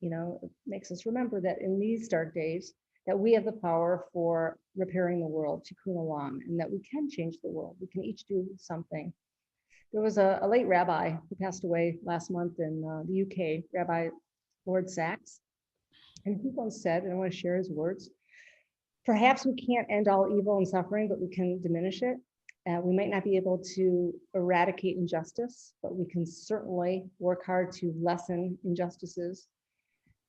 you know, it makes us remember that in these dark days, that we have the power for repairing the world, tikkun olam, and that we can change the world. We can each do something. There was a late rabbi who passed away last month in the UK, Rabbi Lord Sachs, and he once said, and I want to share his words, perhaps we can't end all evil and suffering, but we can diminish it. We might not be able to eradicate injustice, but we can certainly work hard to lessen injustices.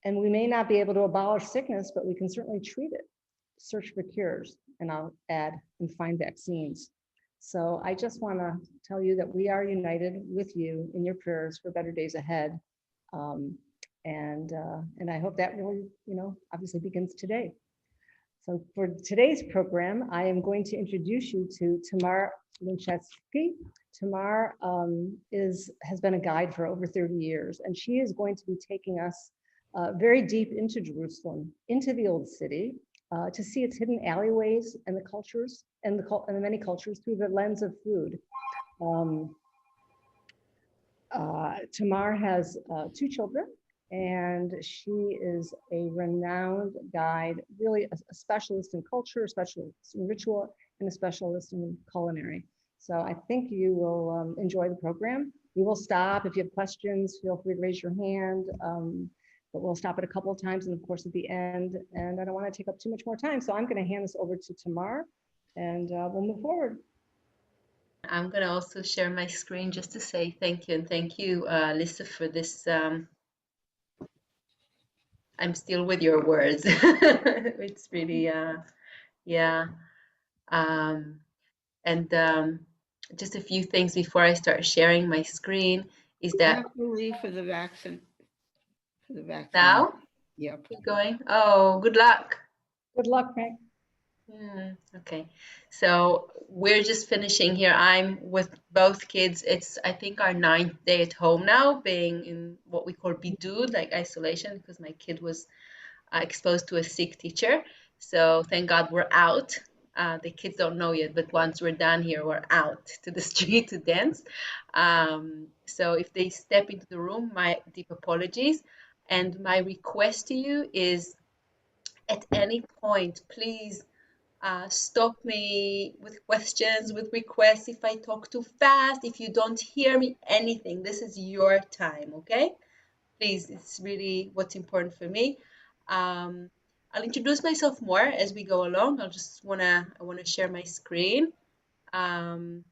And we may not be able to abolish sickness, but we can certainly treat it, search for cures, and I'll add, and find vaccines. So I just want to tell you that we are united with you in your prayers for better days ahead. And I hope that really, you know, obviously begins today. So for today's program, I am going to introduce you to Tamar Linchatsuki. Tamar has been a guide for over 30 years, and she is going to be taking us very deep into Jerusalem, into the old city, to see its hidden alleyways and the cultures and the many cultures through the lens of food. Tamar has 2 children, and she is a renowned guide, really a specialist in culture, a specialist in ritual, and a specialist in culinary. So I think you will enjoy the program. We will stop. If you have questions, feel free to raise your hand, but we'll stop it a couple of times, and of course at the end, and I don't want to take up too much more time, so I'm going to hand this over to Tamar, and we'll move forward. I'm going to also share my screen just to say thank you, and thank you, Lisa, for this. I'm still with your words. It's really, yeah. Just a few things before I start sharing my screen is that. You have to leave for the vaccine. For the vaccine. Now? Yep. Keep going. Oh, good luck. Good luck, Frank. Okay, so we're just finishing here. I'm with both kids. It's, I think, our 9th day at home now, being in what we call bidud, like isolation, because my kid was exposed to a sick teacher. So thank God we're out. The kids don't know yet, but once we're done here, we're out to the street to dance. So if they step into the room, my deep apologies. And my request to you is, at any point, please stop me with questions, with requests. If I talk too fast, if you don't hear me, anything, this is your time, okay? Please, it's really what's important for me. I'll introduce myself more as we go along. I wanna share my screen, and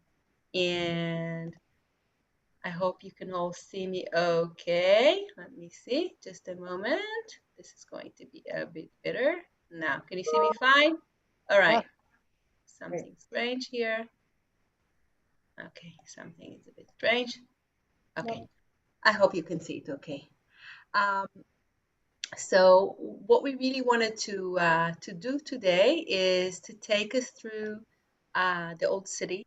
I hope you can all see me okay. Let me see, just a moment. This is going to be a bit better. Now, can you see me fine? All right. Something strange here. Okay, something is a bit strange. Okay, I hope you can see it okay. So what we really wanted to do today is to take us through the old city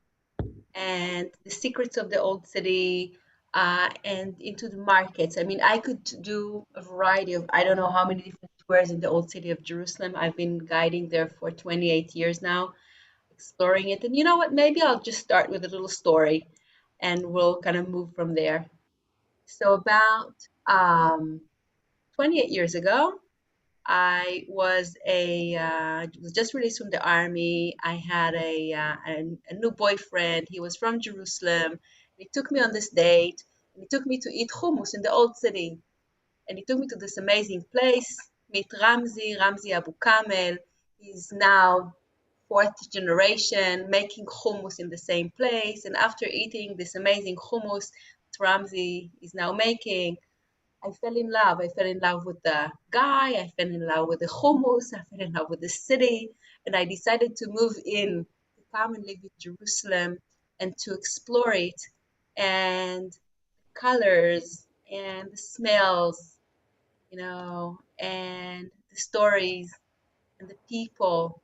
and the secrets of the old city, and into the markets. I mean, I could do a variety of, I don't know how many different squares in the old city of Jerusalem. I've been guiding there for 28 years now, exploring it. And you know what, maybe I'll just start with a little story and we'll kind of move from there. So about 28 years ago, I was just released from the army. I had a new boyfriend. He was from Jerusalem. He took me on this date, and he took me to eat hummus in the old city. And he took me to this amazing place, meet Ramzi Abu Kamel. He's now 4th generation making hummus in the same place. And after eating this amazing hummus that Ramzi is now making, I fell in love. I fell in love with the guy. I fell in love with the hummus. I fell in love with the city. And I decided to move in, to come and live in Jerusalem and to explore it, and the colors and the smells, you know, and the stories and the people,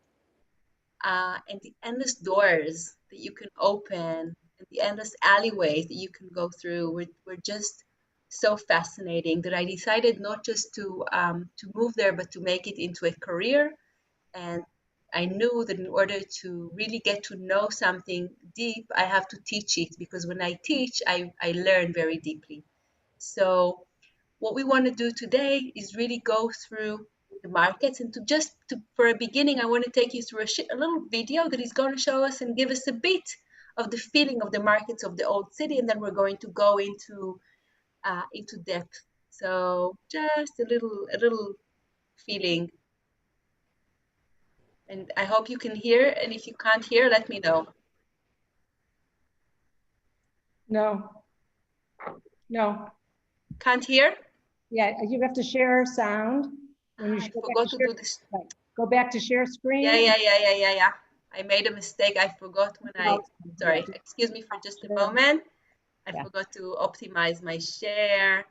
and the endless doors that you can open and the endless alleyways that you can go through were just so fascinating that I decided not just to move there, but to make it into a career. And I knew that in order to really get to know something deep, I have to teach it, because when I teach, I learn very deeply. So what we want to do today is really go through the markets, and for a beginning, I want to take you through a little video that is going to show us and give us a bit of the feeling of the markets of the old city, and then we're going to go into depth. So just a little feeling, and I hope you can hear. And if you can't hear, let me know. No. Can't hear? Yeah, you have to share sound. When you I go back forgot to share, do this. right. Go back to share screen. Yeah. I made a mistake. I forgot when sorry, excuse me for just a moment. I forgot to optimize my share.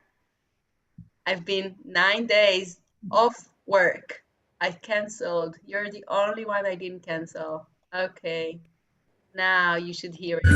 I've been 9 days off work. I canceled. You're the only one I didn't cancel. Okay. Now you should hear it.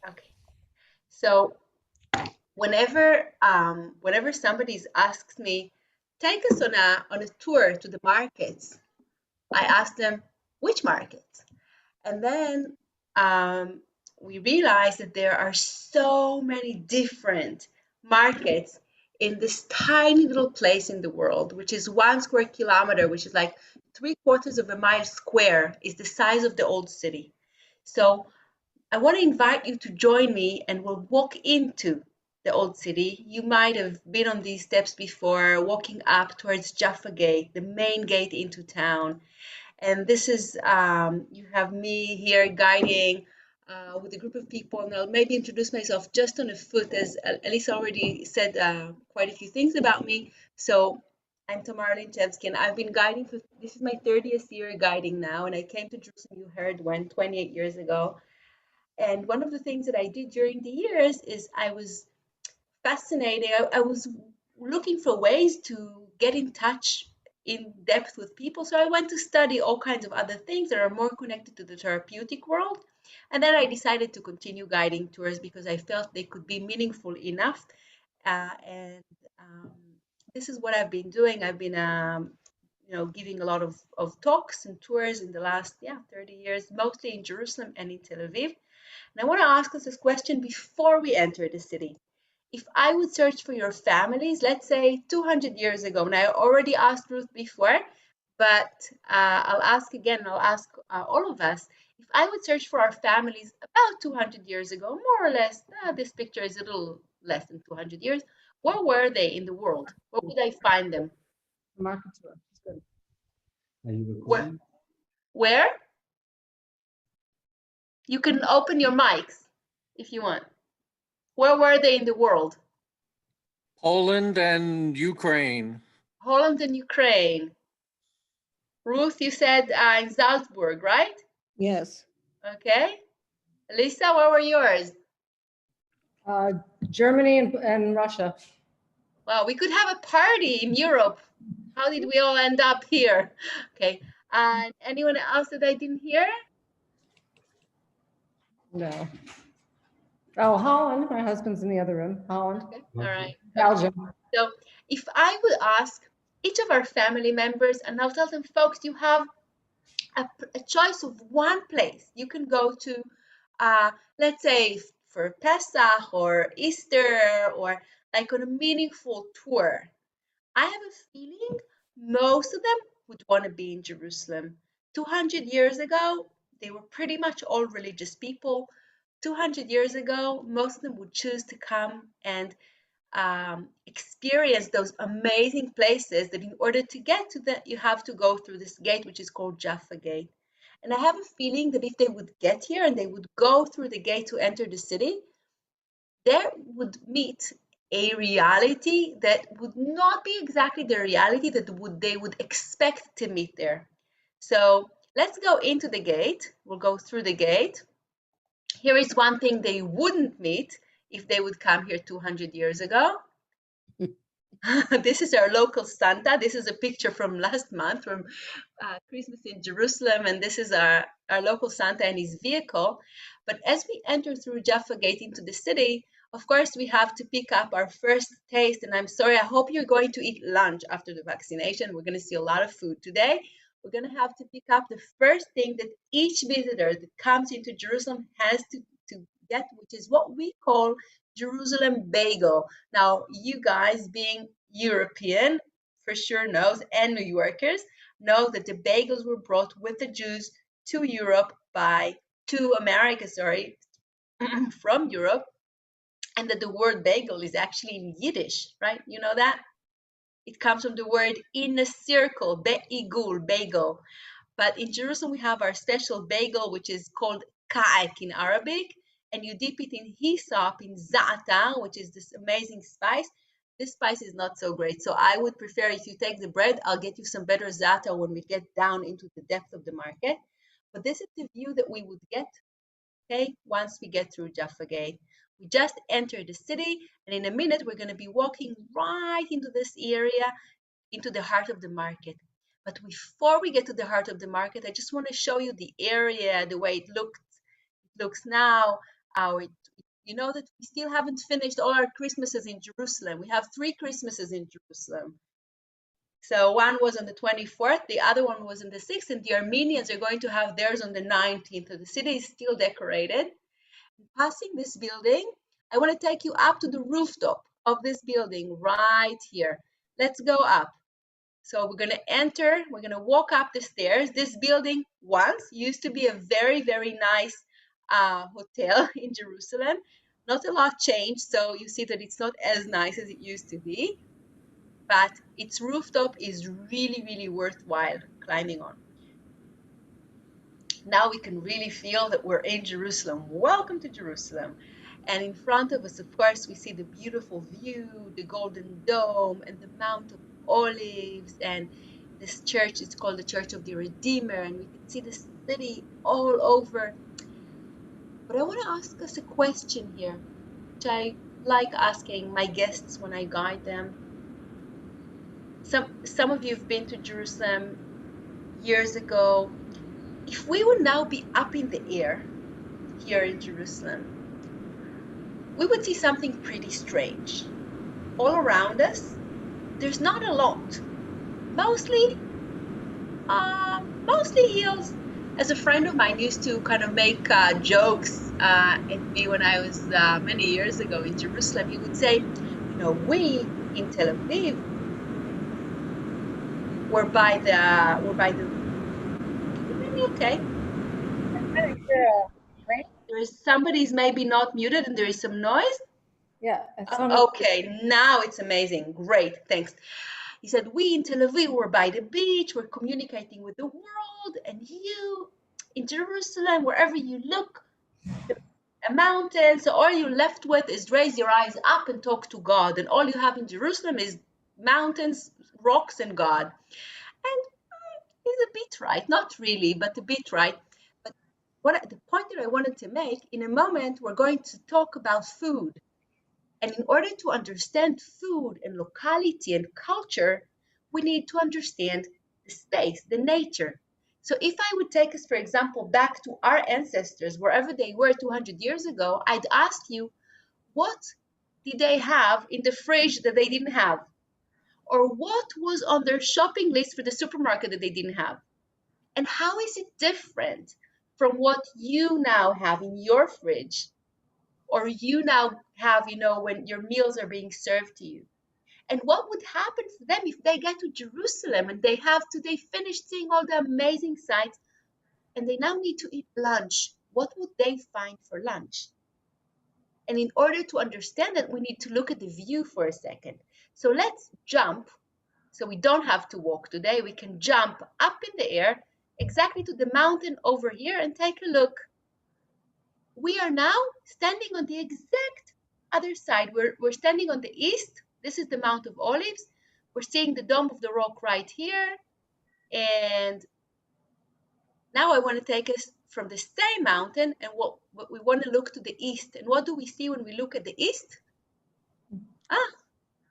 Okay. So whenever somebody asks me, take us on a tour to the markets, I ask them, which markets? And then we realize that there are so many different markets in this tiny little place in the world, which is 1 square kilometer, which is like 3/4 of a mile square, is the size of the old city. So I want to invite you to join me, and we'll walk into the old city. You might have been on these steps before, walking up towards Jaffa Gate, the main gate into town. And this is, you have me here guiding with a group of people, and I'll maybe introduce myself just on a foot, as Elisa already said quite a few things about me. So I'm Tamar Linchatsuki, and I've been guiding this is my 30th year guiding now, and I came to Jerusalem, you heard, 28 years ago. And one of the things that I did during the years is I was fascinated. I was looking for ways to get in touch in depth with people. So I went to study all kinds of other things that are more connected to the therapeutic world. And then I decided to continue guiding tours because I felt they could be meaningful enough. And this is what I've been doing. I've been giving a lot of talks and tours in the last 30 years, mostly in Jerusalem and in Tel Aviv. And I want to ask us this question before we enter the city. If I would search for your families, let's say 200 years ago, and I already asked Ruth before, but I'll ask again, I'll ask all of us, if I would search for our families about 200 years ago, more or less, this picture is a little less than 200 years, where were they in the world? Where would I find them? Market tour. It's good. Are you recording? Where? You can open your mics if you want. Where were they in the world? Poland and Ukraine. Holland and Ukraine. Ruth, you said in Salzburg, right? Yes. Okay. Lisa, where were yours? Germany and Russia. Well, we could have a party in Europe. How did we all end up here? Okay. And anyone else that I didn't hear? No. Oh, Holland. My husband's in the other room. Holland. Okay. All right. Belgium. So if I would ask each of our family members, and I'll tell them, folks, you have a choice of one place you can go to, let's say for Pesach or Easter, or like on a meaningful tour. I have a feeling most of them would want to be in Jerusalem. 200 years ago, they were pretty much all religious people. 200 years ago, most of them would choose to come and experience those amazing places that in order to get to that, you have to go through this gate, which is called Jaffa Gate. And I have a feeling that if they would get here and they would go through the gate to enter the city, there would meet a reality that would not be exactly the reality that they would expect to meet there. So let's go into the gate. We'll go through the gate. Here is one thing they wouldn't meet if they would come here 200 years ago. This is our local Santa. This is a picture from last month from Christmas in Jerusalem, and this is our local Santa and his vehicle. But as we enter through Jaffa Gate into the city, of course, we have to pick up our first taste. And I'm sorry, I hope you're going to eat lunch after the vaccination. We're going to see a lot of food today. We're going to have to pick up the first thing that each visitor that comes into Jerusalem has to get, which is what we call Jerusalem bagel. Now, you guys being European for sure knows, and New Yorkers know that the bagels were brought with the Jews to Europe to America, sorry, from Europe, and that the word bagel is actually in Yiddish, right? You know that? It comes from the word in a circle, be'igul, bagel. But in Jerusalem, we have our special bagel, which is called ka'ek in Arabic, and you dip it in hyssop, in za'atar, which is this amazing spice. This spice is not so great, so I would prefer if you take the bread, I'll get you some better za'atar when we get down into the depth of the market. But this is the view that we would get, okay, once we get through Jaffa Gate. We just entered the city, and in a minute, we're going to be walking right into this area, into the heart of the market. But before we get to the heart of the market, I just want to show you the area, the way it looks now. You know that we still haven't finished all our Christmases in Jerusalem. We have 3 Christmases in Jerusalem. So one was on the 24th, the other one was on the 6th, and the Armenians are going to have theirs on the 19th. So the city is still decorated. Passing this building, I want to take you up to the rooftop of this building right here. Let's go up. So we're going to enter, we're going to walk up the stairs. This building once used to be a very, very nice hotel in Jerusalem. Not a lot changed, so you see that it's not as nice as it used to be, but its rooftop is really, really worthwhile climbing on. Now we can really feel that we're in Jerusalem. Welcome to Jerusalem. And in front of us, of course, we see the beautiful view, the Golden Dome, and the Mount of Olives. And this church is called the Church of the Redeemer. And we can see the city all over. But I want to ask us a question here, which I like asking my guests when I guide them. Some of you have been to Jerusalem years ago. If we would now be up in the air here in Jerusalem, we would see something pretty strange. All around us, there's not a lot. Mostly hills. As a friend of mine used to kind of make jokes at me when I was many years ago in Jerusalem, he would say, you know, we in Tel Aviv were by the okay. There is somebody's maybe not muted and there is some noise. Yeah. Okay, now it's amazing. Great, thanks. He said, we in Tel Aviv were by the beach, we're communicating with the world, and you in Jerusalem, wherever you look, a mountain, so all you're left with is raise your eyes up and talk to God, and all you have in Jerusalem is mountains, rocks, and God. And he's a bit right, not really, but a bit right. But the point that I wanted to make, in a moment, we're going to talk about food. And in order to understand food and locality and culture, we need to understand the space, the nature. So if I would take us, for example, back to our ancestors, wherever they were 200 years ago, I'd ask you, what did they have in the fridge that they didn't have? Or what was on their shopping list for the supermarket that they didn't have? And how is it different from what you now have in your fridge? Or you now have, you know, when your meals are being served to you. And what would happen for them if they get to Jerusalem and they finish seeing all the amazing sights and they now need to eat lunch what would they find for lunch? And in order to understand that, we need to look at the view for a second. So let's jump. So we don't have to walk today. We can jump up in the air exactly to the mountain over here and take a look. We are now standing on the exact other side. We're standing on the east. This is the Mount of Olives. We're seeing the Dome of the Rock right here. And now I want to take us from the same mountain, and what we want to look to the east. And what do we see when we look at the east?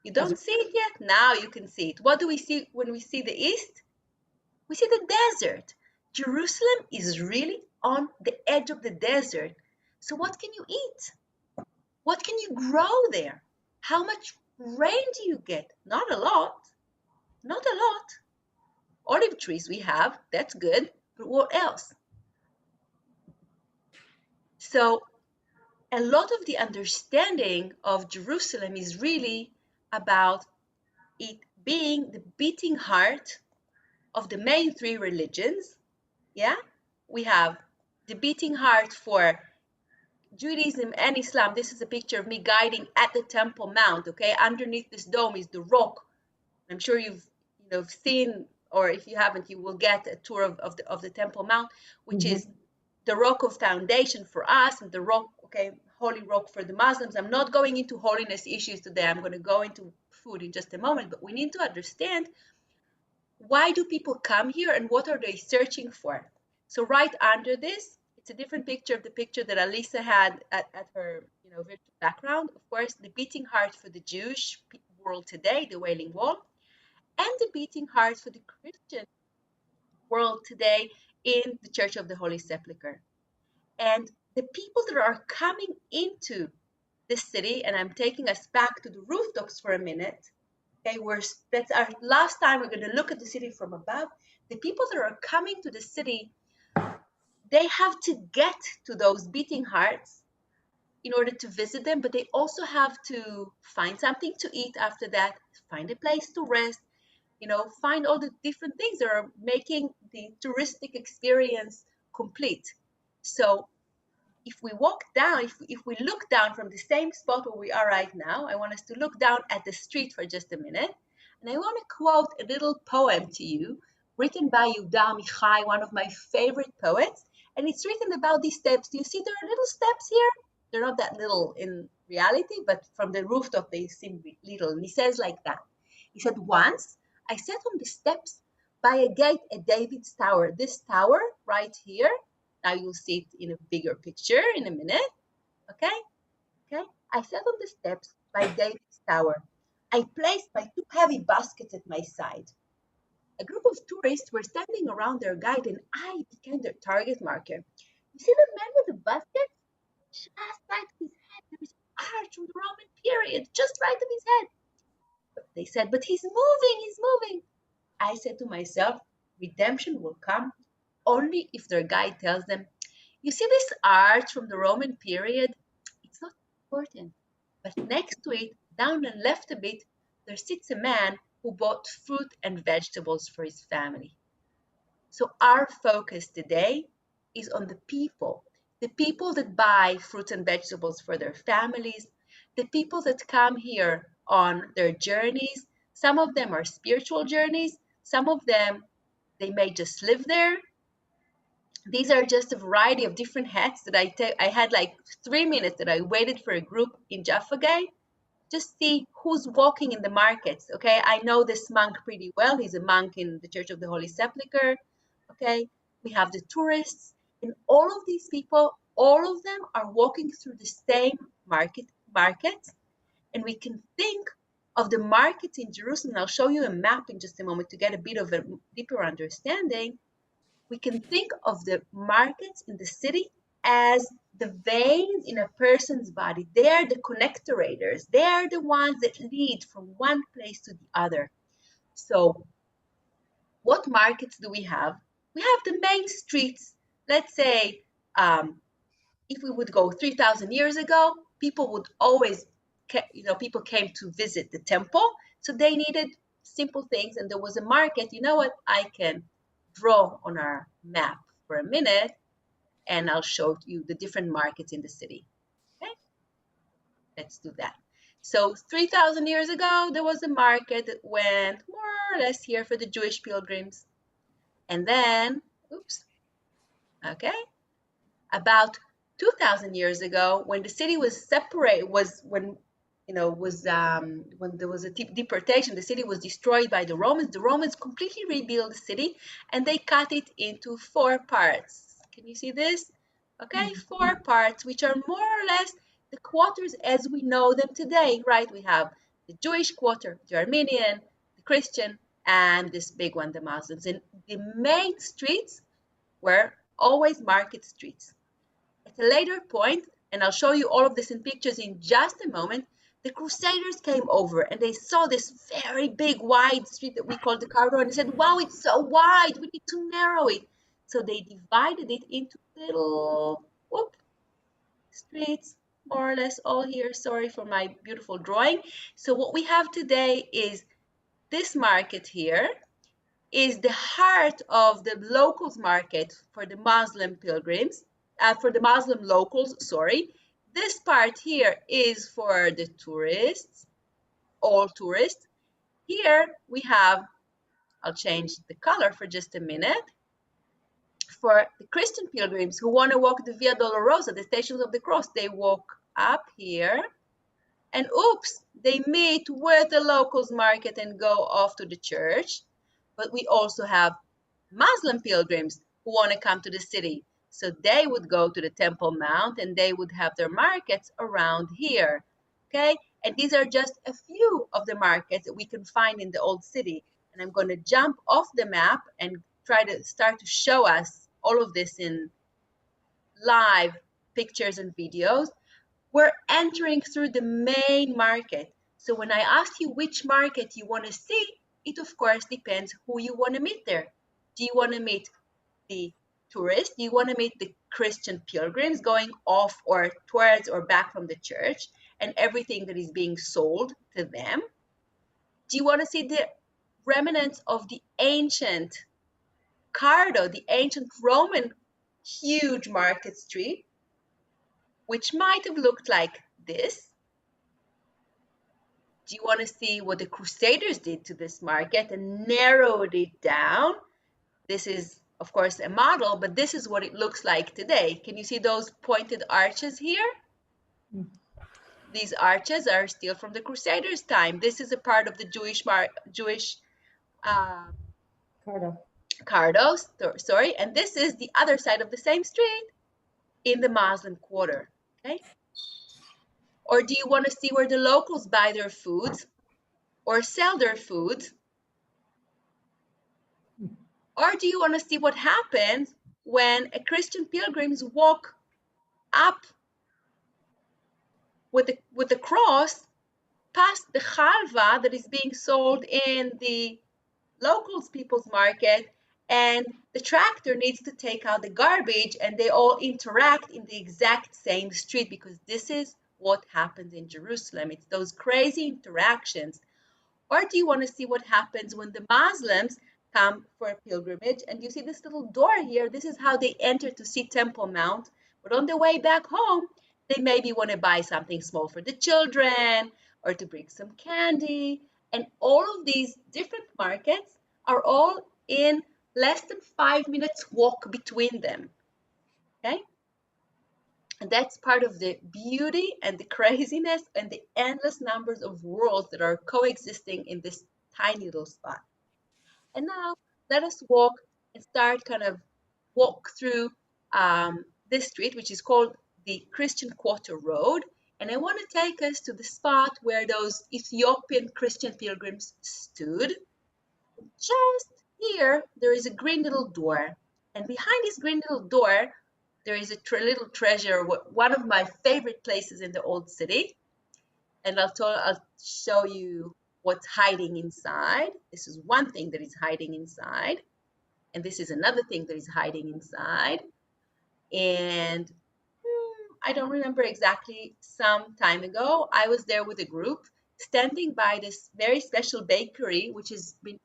You don't see it yet? Now you can see it. What do we see when we see the east? We see the desert. Jerusalem is really on the edge of the desert. So what can you eat? What can you grow there? How much rain do you get? Not a lot. Not a lot. Olive trees we have, that's good. But what else? So a lot of the understanding of Jerusalem is really about it being the beating heart of the main three religions. Yeah, we have the beating heart for Judaism and Islam. This is a picture of me guiding at the Temple Mount. Okay, underneath this dome is the rock. I'm sure you've seen, or if you haven't, you will get a tour of the Temple Mount, which is the rock of foundation for us, and the rock, okay, holy rock for the Muslims. I'm not going into holiness issues today. I'm going to go into food in just a moment, but we need to understand, why do people come here and what are they searching for? So right under this, it's a different picture of the picture that Alisa had at her virtual background. Of course, the beating heart for the Jewish world today, the Wailing Wall, and the beating heart for the Christian world today in the Church of the Holy Sepulchre. And the people that are coming into this city, and I'm taking us back to the rooftops for a minute. Okay, that's our last time we're going to look at the city from above. The people that are coming to the city, they have to get to those beating hearts in order to visit them, but they also have to find something to eat after that, find a place to rest, find all the different things that are making the touristic experience complete. So if we walk down, if we look down from the same spot where we are right now, I want us to look down at the street for just a minute. And I want to quote a little poem to you, written by Yehuda Amichai, one of my favorite poets. And it's written about these steps. Do you see there are little steps here? They're not that little in reality, but from the rooftop they seem little. And he says like that. He said, once I sat on the steps by a gate at David's tower. This tower right here. Now you'll see it in a bigger picture in a minute. Okay. I sat on the steps by David's tower. I placed my 2 heavy baskets at my side. A group of tourists were standing around their guide, and I became their target marker. You see the man with the basket? Just right of his head. There is an arch from the Roman period, just right of his head. But they said, but he's moving. I said to myself, redemption will come only if their guide tells them, you see this arch from the Roman period? It's not important. But next to it, down and left a bit, there sits a man who bought fruit and vegetables for his family. So our focus today is on the people that buy fruits and vegetables for their families, the people that come here on their journeys. Some of them are spiritual journeys. Some of them, they may just live there. These are just a variety of different hats that I had like 3 minutes that I waited for a group in Jaffa. Just see who's walking in the markets. Okay, I know this monk pretty well. He's a monk in the Church of the Holy Sepulchre. Okay, we have the tourists, and all of these people, all of them are walking through the same markets, and we can think of the markets in Jerusalem. I'll show you a map in just a moment to get a bit of a deeper understanding. We can think of the markets in the city as the veins in a person's body. They are the connectorators. They are the ones that lead from one place to the other. So what markets do we have? We have the main streets. Let's say if we would go 3,000 years ago, people would always, people came to visit the temple. So they needed simple things. And there was a market. You know what? I can draw on our map for a minute. and I'll show you the different markets in the city. Okay, let's do that. So 3,000 years ago, there was a market that went more or less here for the Jewish pilgrims. And then, oops, okay, about 2,000 years ago, when the city was separated, when there was a deportation, the city was destroyed by the Romans. The Romans completely rebuilt the city, and they cut it into 4 parts. Can you see this? Okay, 4 parts, which are more or less the quarters as we know them today, right? We have the Jewish quarter, the Armenian, the Christian, and this big one, the Muslims. And the main streets were always market streets. At a later point, and I'll show you all of this in pictures in just a moment, the Crusaders came over and they saw this very big, wide street that we call the corridor, and they said, wow, it's so wide, we need to narrow it. So they divided it into little streets, more or less all here. Sorry for my beautiful drawing. So what we have today is this market here is the heart of the locals market for the Muslim pilgrims, for the Muslim locals, sorry. This part here is for the tourists, all tourists. Here we have, I'll change the color for just a minute, for the Christian pilgrims who want to walk the Via Dolorosa, the Stations of the Cross. They walk up here and oops, they meet with the locals market and go off to the church. But we also have Muslim pilgrims who want to come to the city. So they would go to the Temple Mount and they would have their markets around here. Okay, and these are just a few of the markets that we can find in the old city. And I'm going to jump off the map and try to start to show us all of this in live pictures and videos. We're entering through the main market. So when I ask you which market you want to see, it of course depends who you want to meet there. Do you want to meet the tourists? Do you want to meet the Christian pilgrims going off or towards or back from the church and everything that is being sold to them? Do you want to see the remnants of the ancient Cardo, the ancient Roman huge market street, which might have looked like this? Do you want to see what the Crusaders did to this market and narrowed it down? This is, of course, a model, but this is what it looks like today. Can you see those pointed arches here? These arches are still from the Crusaders' time. This is a part of the Jewish Cardo, sorry, and this is the other side of the same street in the Muslim quarter, okay? Or do you want to see where the locals buy their foods or sell their foods? Or do you want to see what happens when a Christian pilgrims walk up with the cross past the halva that is being sold in the locals people's market, and the tractor needs to take out the garbage, and they all interact in the exact same street, because this is what happens in Jerusalem. It's those crazy interactions. Or do you want to see what happens when the Muslims come for a pilgrimage? And you see this little door here. This is how they enter to see Temple Mount. But on the way back home, they maybe want to buy something small for the children or to bring some candy. And all of these different markets are all in less than 5 minutes walk between them. Okay? And that's part of the beauty and the craziness and the endless numbers of worlds that are coexisting in this tiny little spot. And now let us walk and start kind of walk through this street, which is called the Christian Quarter Road. And I want to take us to the spot where those Ethiopian Christian pilgrims stood. Just here, there is a green little door. And behind this green little door, there is a little treasure, one of my favorite places in the old city. And I'll show you what's hiding inside. This is one thing that is hiding inside. And this is another thing that is hiding inside. And I don't remember exactly, some time ago, I was there with a group standing by this very special bakery, which has been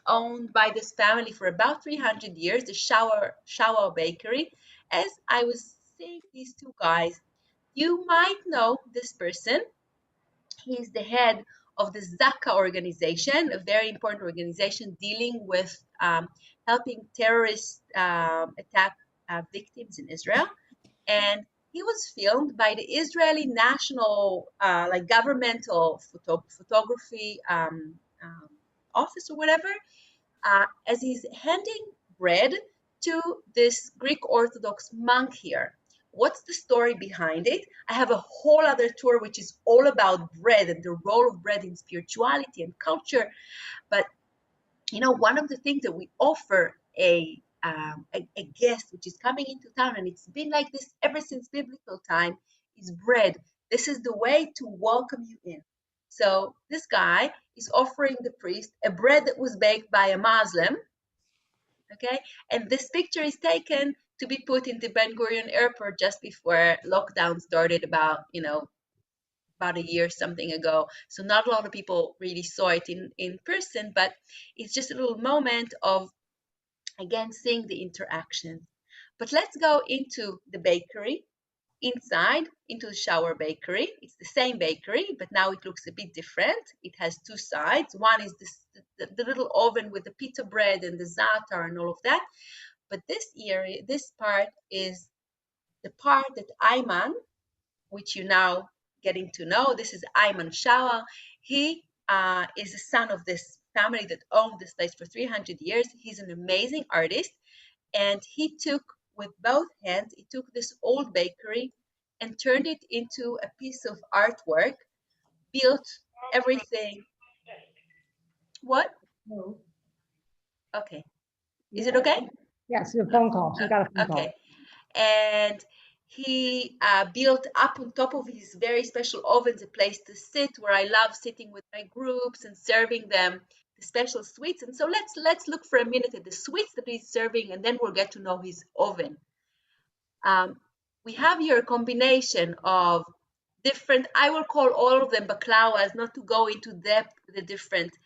owned by this family for about 300 years, the Shawa Bakery. as I was seeing these two guys, you might know this person. He's the head of the Zaka organization, a very important organization dealing with helping terrorist attack victims in Israel. And he was filmed by the Israeli National, like governmental photography office or whatever, as he's handing bread to this Greek Orthodox monk here. What's the story behind it? I have a whole other tour which is all about bread and the role of bread in spirituality and culture. But you know, one of the things that we offer a guest which is coming into town, and it's been like this ever since biblical time, is bread. This is the way to welcome you in. So this guy is offering the priest a bread that was baked by a Muslim, okay? And this picture is taken to be put in the Ben Gurion airport just before lockdown started about a year something ago. So not a lot of people really saw it in person, but it's just a little moment of, again, seeing the interaction. But let's go into the bakery, inside, into the shower bakery. It's the same bakery, but now it looks a bit different. It has two sides. One is the little oven with the pita bread and the za'atar and all of that. But this area, this part is the part that Ayman, which you're now getting to know, this is Ayman Shawa. He is the son of this family that owned this place for 300 years. He's an amazing artist. And he took, with both hands, he took this old bakery and turned it into a piece of artwork, built everything. What? No. Okay. Is it okay? Yes, a phone call. She got a phone Okay. call. And he built up on top of his very special ovens a place to sit, where I love sitting with my groups and serving them the special sweets. And so let's look for a minute at the sweets that he's serving, and then we'll get to know his oven. We have here a combination of different, I will call all of them baklawas, not to go into depth the different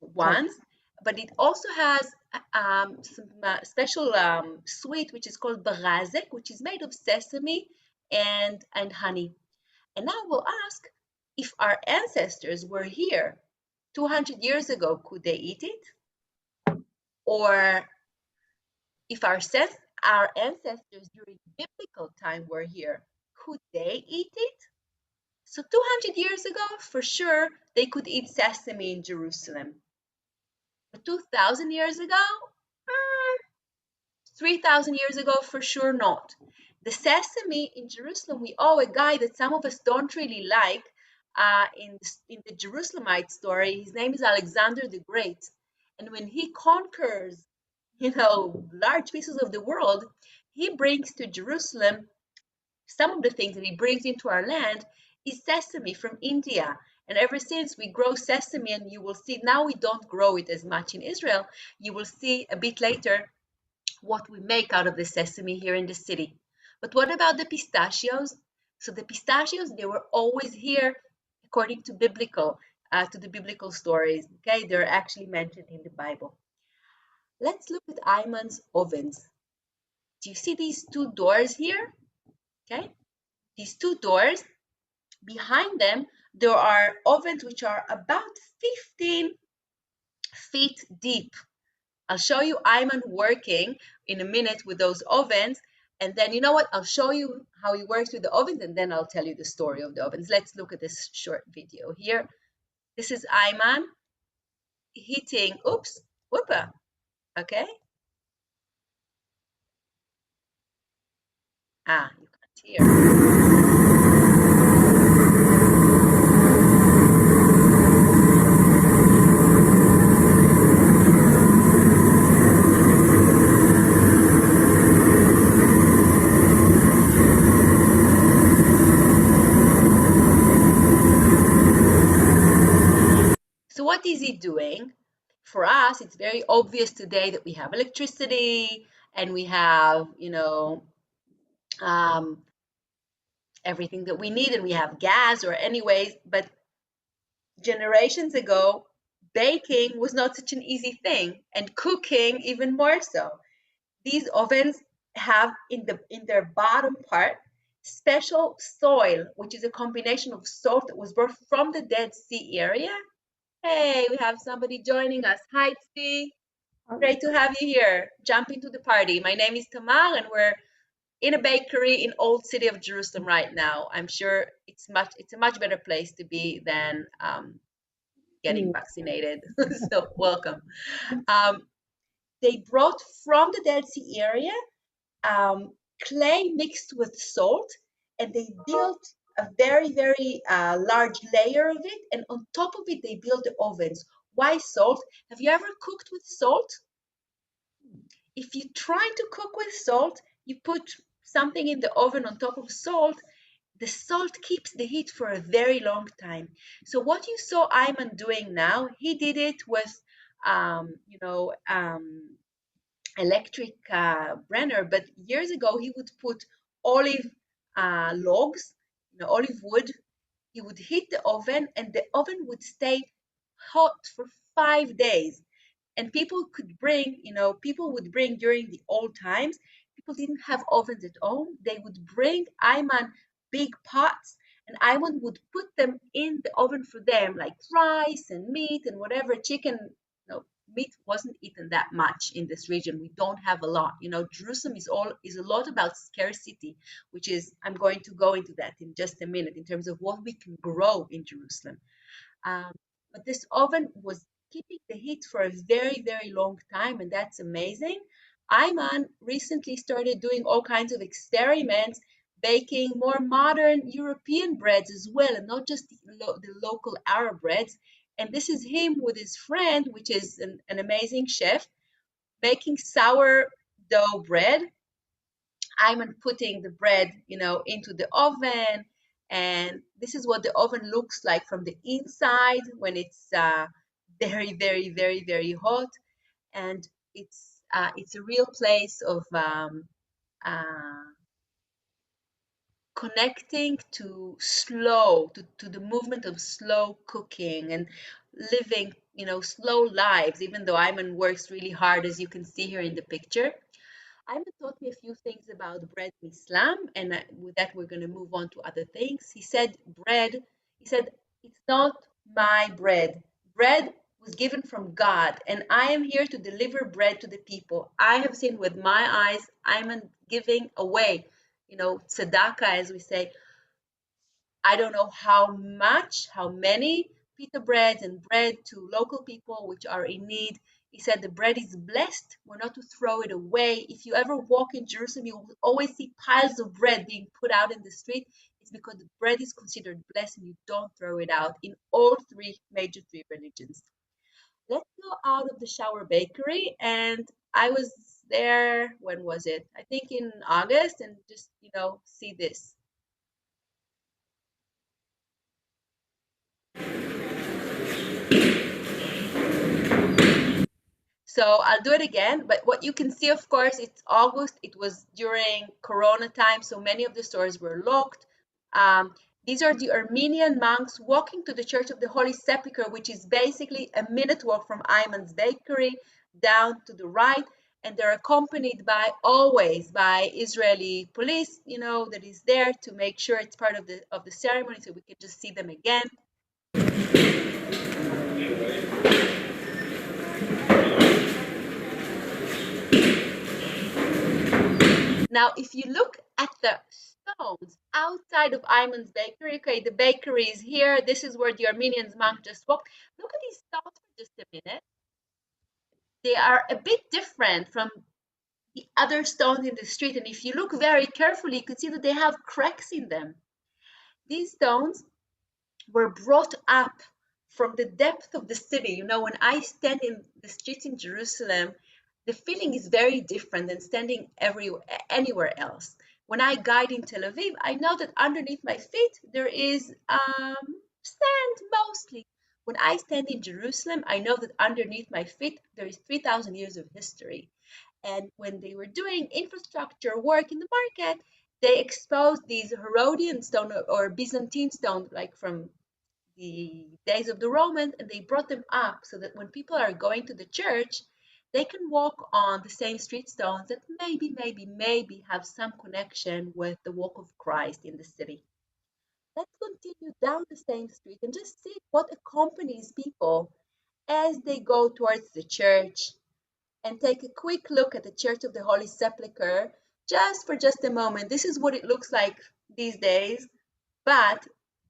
ones, but it also has some special sweet which is called barazek, which is made of sesame and honey. And now we'll ask, if our ancestors were here 200 years ago, could they eat it? Or if our ancestors during biblical time were here, could they eat it? So 200 years ago, for sure, they could eat sesame in Jerusalem. But 2,000 years ago, 3,000 years ago, for sure not. The sesame in Jerusalem, we owe a guy that some of us don't really like in the Jerusalemite story. His name is Alexander the Great. And when he conquers, large pieces of the world, he brings to Jerusalem, some of the things that he brings into our land is sesame from India. And ever since, we grow sesame, and you will see, now we don't grow it as much in Israel. You will see a bit later what we make out of the sesame here in the city. But what about the pistachios? So the pistachios, they were always here according to the biblical stories. Okay, they're actually mentioned in the Bible. Let's look at Ayman's ovens. Do you see these two doors here? Okay, these two doors, behind them, there are ovens which are about 15 feet deep. I'll show you Ayman working in a minute with those ovens. And then, you know what? I'll show you how he works with the ovens, and then I'll tell you the story of the ovens. Let's look at this short video here. This is Ayman hitting, whoopa, okay? You can't hear. So what is he doing? For us, it's very obvious today that we have electricity and we have, everything that we need, and we have gas, or anyways, but generations ago, baking was not such an easy thing, and cooking even more so. These ovens have in their bottom part special soil, which is a combination of salt that was brought from the Dead Sea area. Hey, we have somebody joining us. Hi, Tzvi. Great to have you here. Jump into the party. My name is Tamar, and we're in a bakery in Old City of Jerusalem right now. I'm sure it's a much better place to be than getting vaccinated. So welcome. They brought from the Dead Sea area clay mixed with salt, and they built a very, very large layer of it. And on top of it, they built the ovens. Why salt? Have you ever cooked with salt? If you try to cook with salt, you put something in the oven on top of salt, the salt keeps the heat for a very long time. So what you saw Ayman doing now, he did it with, electric brenner, but years ago he would put olive logs, olive wood. He would heat the oven, and the oven would stay hot for 5 days. And people would bring during the old times, people didn't have ovens at home. They would bring Ayman big pots, and Ayman would put them in the oven for them, like rice and meat and whatever, chicken. Meat wasn't eaten that much in this region. We don't have a lot. Jerusalem is a lot about scarcity, which is, I'm going to go into that in just a minute in terms of what we can grow in Jerusalem. But this oven was keeping the heat for a very, very long time, and that's amazing. Ayman recently started doing all kinds of experiments, baking more modern European breads as well, and not just the local Arab breads. And this is him with his friend, which is an amazing chef, making sourdough bread. I'm putting the bread, into the oven, and this is what the oven looks like from the inside when it's very, very, very, very hot, and it's a real place of connecting to the movement of slow cooking and living, slow lives. Even though Ayman works really hard, as you can see here in the picture. Ayman taught me a few things about bread in Islam, and with that we're going to move on to other things. He said, it's not my bread. Bread was given from God, and I am here to deliver bread to the people. I have seen with my eyes Ayman giving away, tzedakah, as we say. I don't know how many pita breads and bread to local people which are in need. He said the bread is blessed. We're not to throw it away. If you ever walk in Jerusalem, you will always see piles of bread being put out in the street. It's because the bread is considered blessed and you don't throw it out in all major three religions. Let's go out of the Shower Bakery. And I was there, when was it? I think in August, and just, see this. So I'll do it again, but what you can see, of course, it's August. It was during Corona time, so many of the stores were locked. These are the Armenian monks walking to the Church of the Holy Sepulchre, which is basically a minute walk from Ayman's bakery down to the right, and they're accompanied always by Israeli police, that is there to make sure it's part of the ceremony, so we can just see them again. Now, if you look at the stones outside of Ayman's bakery, okay, the bakery is here. This is where the Armenian monk just walked. Look at these stones for just a minute. They are a bit different from the other stones in the street. And if you look very carefully, you can see that they have cracks in them. These stones were brought up from the depth of the city. When I stand in the streets in Jerusalem, the feeling is very different than standing anywhere else. When I guide in Tel Aviv, I know that underneath my feet there is sand mostly. When I stand in Jerusalem, I know that underneath my feet there is 3,000 years of history. And when they were doing infrastructure work in the market, they exposed these Herodian stone or Byzantine stone, like from the days of the Romans, and they brought them up so that when people are going to the church, they can walk on the same street stones that maybe have some connection with the walk of Christ in the city. Let's continue down the same street and just see what accompanies people as they go towards the church, and take a quick look at the Church of the Holy Sepulchre just a moment. This is what it looks like these days, but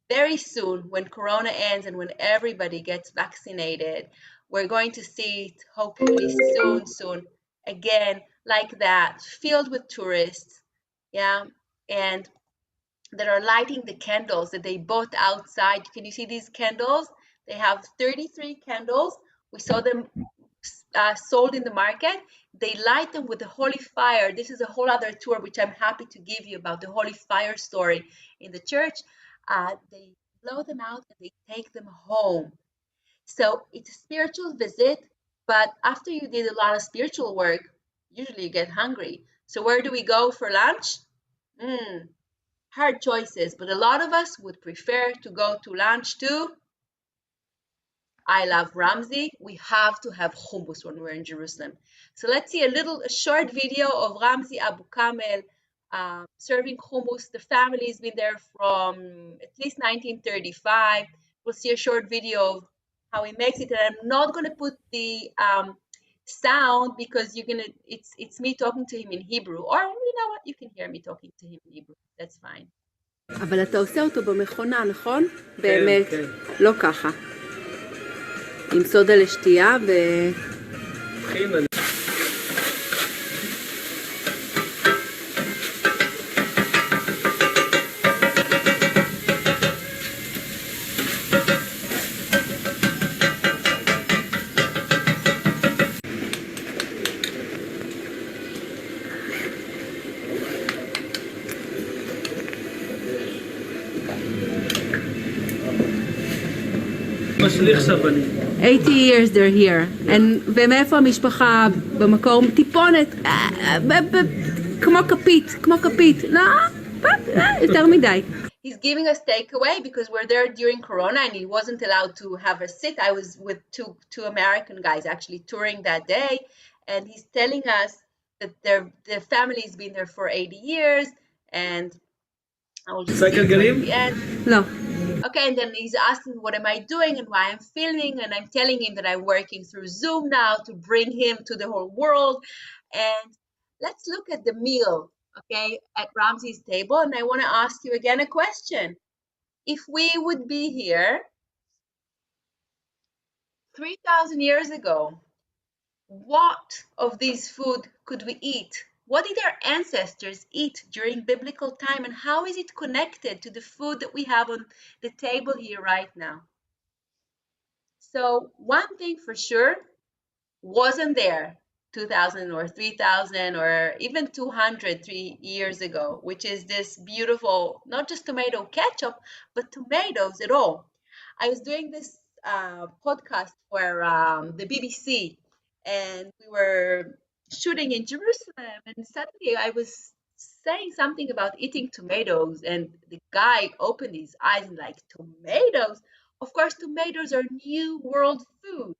very soon, when Corona ends and when everybody gets vaccinated, we're going to see it hopefully soon, again, like that, filled with tourists, yeah, and that are lighting the candles that they bought outside. Can you see these candles? They have 33 candles. We saw them sold in the market. They light them with the holy fire. This is a whole other tour, which I'm happy to give you, about the holy fire story in the church. They blow them out and they take them home. So it's a spiritual visit, but after you did a lot of spiritual work, usually you get hungry. So where do we go for lunch? Hard choices, but a lot of us would prefer to go to lunch to, I love Ramsey. We have to have hummus when we're in Jerusalem. So let's see a short video of Ramsey Abu Kamel serving hummus. The family's been there from at least 1935. We'll see a short video of how he makes it, and I'm not going to put the sound because it's me talking to him in Hebrew, or you know what, you can hear me talking to him in Hebrew. That's fine. אבל אתה עושה אותו במכונה, נכון? באמת, לא ככה. עם סודה לשתייה ו... משליך סבנים. 80 years they're here. ומאיפה המשפחה במקור? טיפונת, כמו כפית. לא, יותר מדי. He's giving us takeaway because we're there during Corona and he wasn't allowed to have a sit. I was with two American guys actually touring that day, and he's telling us that their family's been there for 80 years, and I will just see at the end. לא. Okay, and then he's asking what am I doing and why I'm filming, and I'm telling him that I'm working through Zoom now to bring him to the whole world. And let's look at the meal, okay, at Ramsey's table. And I want to ask you again a question. If we would be here 3,000 years ago, what of these food could we eat? What did our ancestors eat during biblical time, and how is it connected to the food that we have on the table here right now? So one thing for sure wasn't there 2,000 or 3,000 or even 203 years ago, which is this beautiful, not just tomato ketchup, but tomatoes at all. I was doing this podcast for the BBC, and we were shooting in Jerusalem, and suddenly I was saying something about eating tomatoes, and the guy opened his eyes and like, tomatoes? Of course, tomatoes are New World food.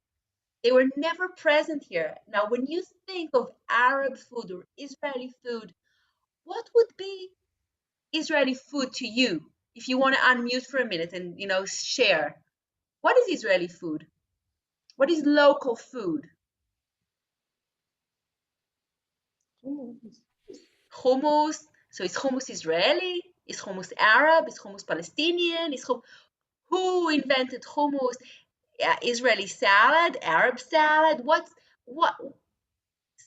They were never present here. Now, when you think of Arab food or Israeli food, what would be Israeli food to you? If you want to unmute for a minute and, share. What is Israeli food? What is local food? Hummus. So is hummus Israeli? Is hummus Arab? Is hummus Palestinian? Who invented hummus? Israeli salad? Arab salad? What?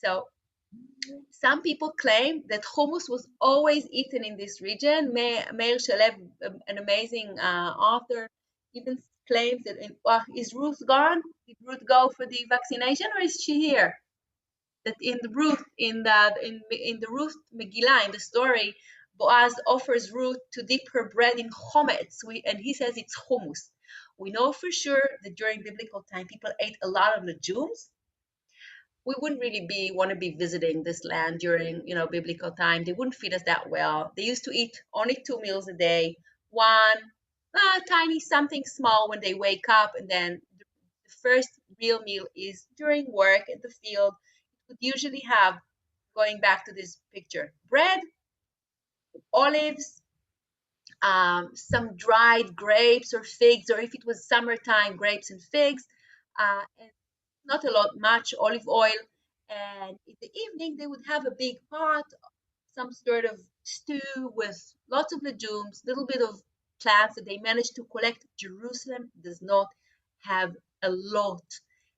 So some people claim that hummus was always eaten in this region. Meir Shalev, an amazing author, even claims that is Ruth gone? Did Ruth go for the vaccination, or is she here? That in the Ruth Megillah, in the story, Boaz offers Ruth to dip her bread in chometz, and he says it's hummus. We know for sure that during biblical time, people ate a lot of legumes. We wouldn't really want to be visiting this land during, biblical time. They wouldn't feed us that well. They used to eat only 2 meals a day. One, tiny something small when they wake up, and then the first real meal is during work at the field. It would usually have, going back to this picture, bread, olives, some dried grapes or figs, or if it was summertime, grapes and figs, and not a lot, much olive oil. And in the evening, they would have a big pot, some sort of stew with lots of legumes, little bit of plants that they managed to collect. Jerusalem does not have a lot.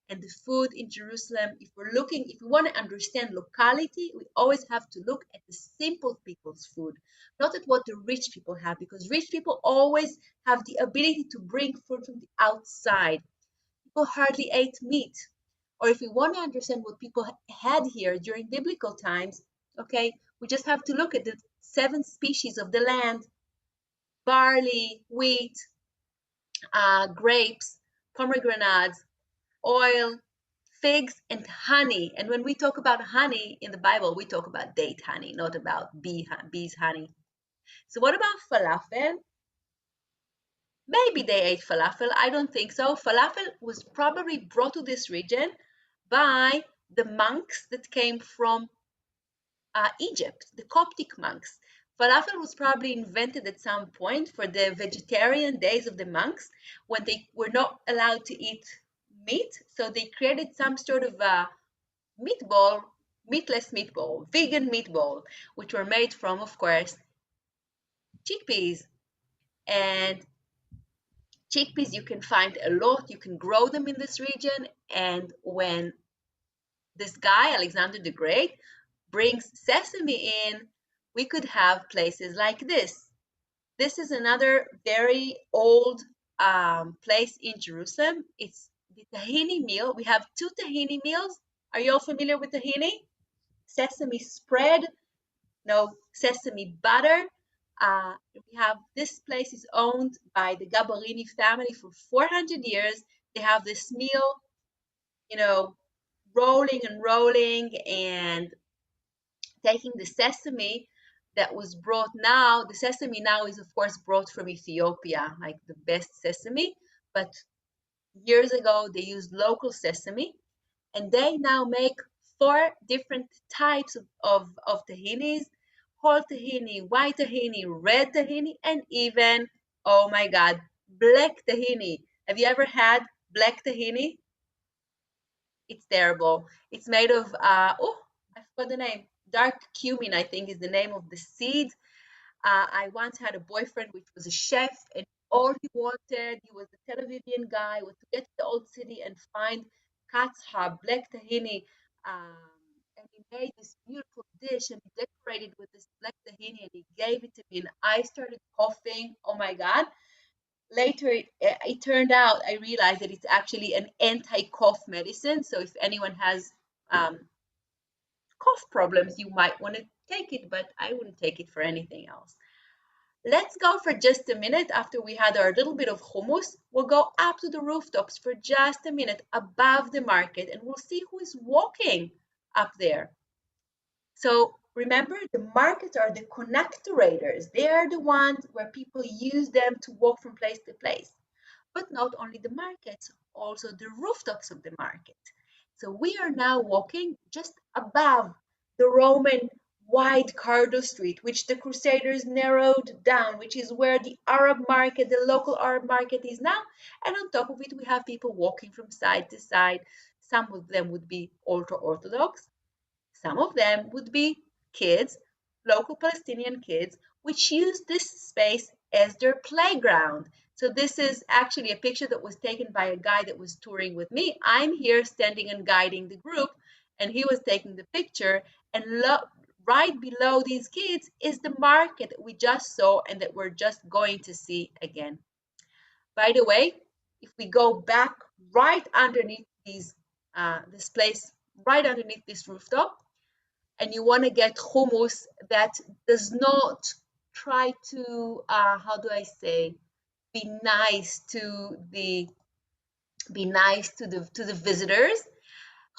And the food in Jerusalem, if we want to understand locality, we always have to look at the simple people's food, not at what the rich people have, because rich people always have the ability to bring food from the outside. People hardly ate meat. Or if we want to understand what people had here during biblical times, okay, we just have to look at the 7 species of the land: barley, wheat, grapes, pomegranates, oil, figs, and honey. And when we talk about honey in the Bible, we talk about date honey, not about bees honey. So what about falafel? Maybe they ate falafel. I don't think so. Falafel was probably brought to this region by the monks that came from Egypt, the Coptic monks. Falafel was probably invented at some point for the vegetarian days of the monks when they were not allowed to eat meat. So they created some sort of meatball, meatless meatball, vegan meatball, which were made from, of course, chickpeas. And chickpeas you can find a lot. You can grow them in this region. And when this guy, Alexander the Great, brings sesame in, we could have places like this. This is another very old place in Jerusalem. It's the Tahini Meal. We have 2 Tahini meals. Are you all familiar with tahini? Sesame spread, no, sesame butter. We have, this place is owned by the Gabarini family for 400 years. They have this meal, rolling and rolling and taking the sesame that was brought now. The sesame now is, of course, brought from Ethiopia, like the best sesame. But years ago, they used local sesame. And they now make 4 different types of tahinis: whole tahini, white tahini, red tahini, and even, oh my God, black tahini. Have you ever had black tahini? It's terrible. It's made of, I forgot the name. Dark cumin, I think, is the name of the seed. I once had a boyfriend which was a chef, and all he wanted, he was a Tel Avivian guy, was to get to the old city and find katzha, black tahini. And he made this beautiful dish and he decorated with this black tahini and he gave it to me and I started coughing. Oh my God. Later, it turned out, I realized that it's actually an anti-cough medicine. So if anyone has cough problems, you might want to take it, but I wouldn't take it for anything else. Let's go for just a minute. After we had our little bit of hummus, we'll go up to the rooftops for just a minute above the market and we'll see who is walking up there. So remember, the markets are the connectorators. They are the ones where people use them to walk from place to place. But not only the markets, also the rooftops of the market. So we are now walking just above the Roman wide Cardo Street, which the Crusaders narrowed down, which is where the Arab market, the local Arab market is now. And on top of it, we have people walking from side to side. Some of them would be ultra-Orthodox. Some of them would be kids, local Palestinian kids, which use this space as their playground. So this is actually a picture that was taken by a guy that was touring with me. I'm here standing and guiding the group, and he was taking the picture. And right below these kids is the market that we just saw and that we're just going to see again. By the way, if we go back right underneath this place, right underneath this rooftop, and you want to get hummus that does not try to, how do I say, be nice to the visitors.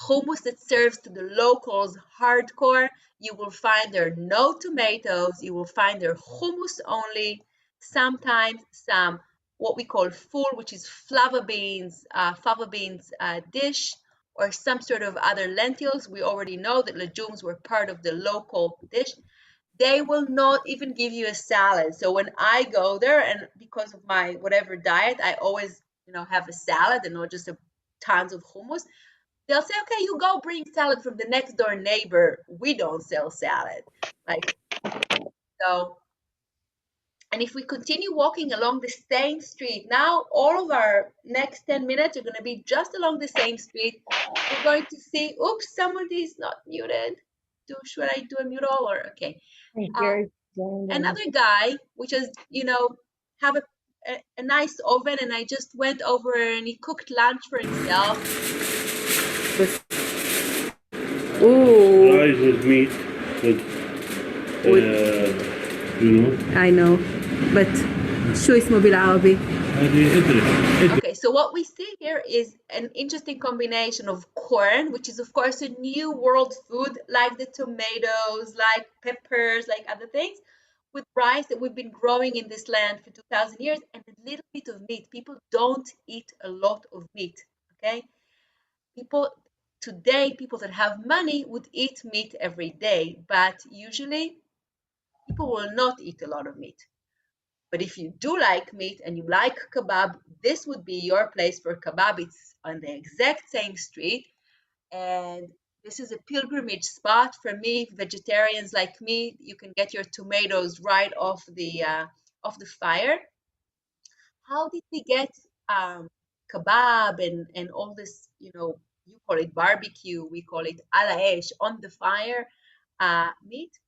Hummus that serves to the locals hardcore. You will find there no tomatoes. You will find there hummus only. Sometimes some what we call ful, which is fava beans dish, or some sort of other lentils. We already know that legumes were part of the local dish. They will not even give you a salad. So when I go there, and because of my whatever diet, I always, have a salad and not just tons of hummus. They'll say, okay, you go bring salad from the next door neighbor. We don't sell salad. So, and if we continue walking along the same street, now all of our next 10 minutes are going to be just along the same street. We're going to see, oops, somebody is not muted. Should I do a mute all or, okay. Gary joined in. Another guy, which is, have a nice oven, and I just went over and he cooked lunch for himself. Ooh, Rice with meat, I know, but شو اسمه بالعربي؟ Okay, so what we see here is an interesting combination of corn, which is of course a new world food, like the tomatoes, like peppers, like other things, with rice that we've been growing in this land for 2,000 years, and a little bit of meat. People don't eat a lot of meat, okay? Today, people that have money would eat meat every day, but usually people will not eat a lot of meat. But if you do like meat and you like kebab, this would be your place for kebab. It's on the exact same street. And this is a pilgrimage spot for me, vegetarians like me. You can get your tomatoes right off the fire. How did we get kebab and all this, you call it barbecue, we call it ala esh, on the fire meat?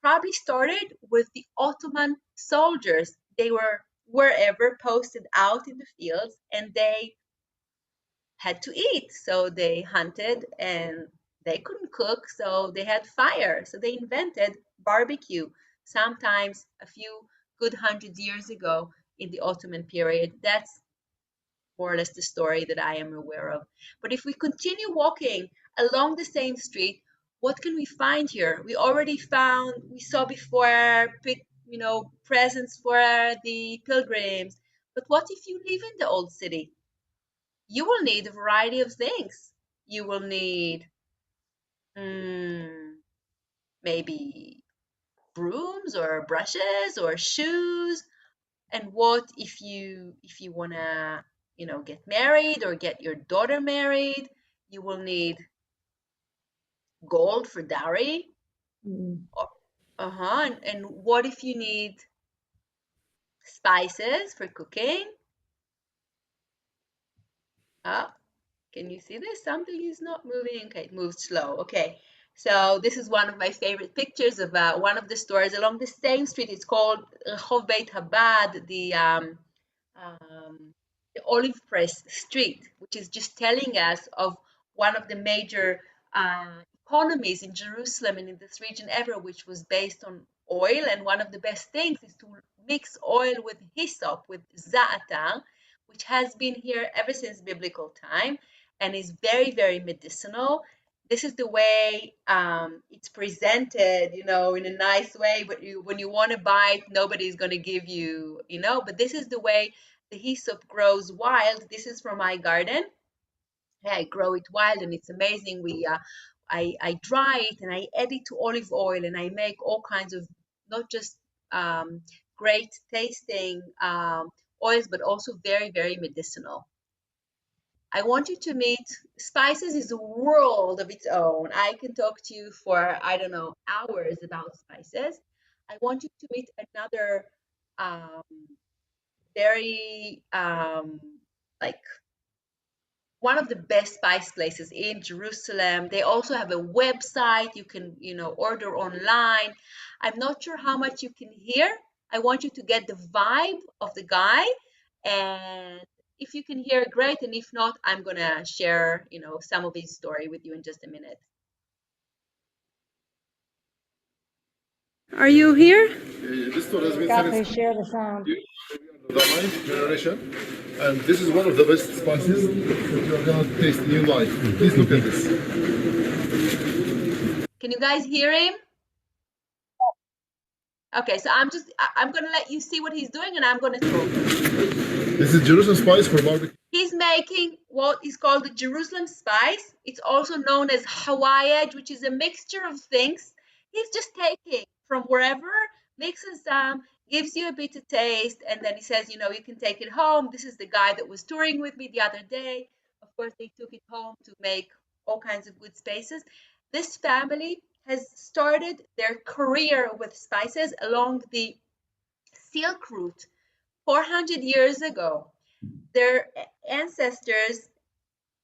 Probably started with the Ottoman soldiers. They were wherever posted out in the fields, and they had to eat. So they hunted and they couldn't cook, so they had fire. So they invented barbecue, sometimes a few good 100 years ago in the Ottoman period. That's more or less the story that I am aware of. But if we continue walking along the same street, what can we find here? We saw before, presents for the pilgrims. But what if you live in the old city? You will need a variety of things. You will need maybe brooms or brushes or shoes. And what if you wanna, get married or get your daughter married? You will need gold for dowry. And what if you need spices for cooking? Can you see this? Something is not moving. Okay, it moved slow. Okay, so this is one of my favorite pictures of one of the stores along the same street. It's called Rehov Beit Habad, the olive press street, which is just telling us of one of the major economies in Jerusalem and in this region ever, which was based on oil. And one of the best things is to mix oil with hyssop, with za'atar, which has been here ever since biblical time and is very, very medicinal. This is the way it's presented, in a nice way. But when you want to buy it, nobody's going to give you, But this is the way the hyssop grows wild. This is from my garden. I grow it wild, and it's amazing. I dry it and I add it to olive oil, and I make all kinds of not just great tasting oils, but also very, very medicinal. I want you to meet, spices is a world of its own. I can talk to you for, hours about spices. I want you to meet another very, one of the best spice places in Jerusalem. They also have a website. You can, order online. I'm not sure how much you can hear. I want you to get the vibe of the guy, and if you can hear, great, and if not, I'm gonna share, some of his story with you in just a minute. Are you here? This store has been Got share the sound. the ninth generation, and this is one of the best spices that you're gonna taste in your life. Please look at this. Can you guys hear him? Okay, so I'm gonna let you see what he's doing, and I'm gonna talk. This is Jerusalem spice for barbecue. He's making what is called the Jerusalem spice. It's also known as Hawaiian, which is a mixture of things. He's just taking from wherever, mixes some, gives you a bit of taste, and then he says, you know, you can take it home. This is the guy that was touring with me the other day. Of course, they took it home to make all kinds of good spices. This family has started their career with spices along the Silk Route 400 years ago. Their ancestors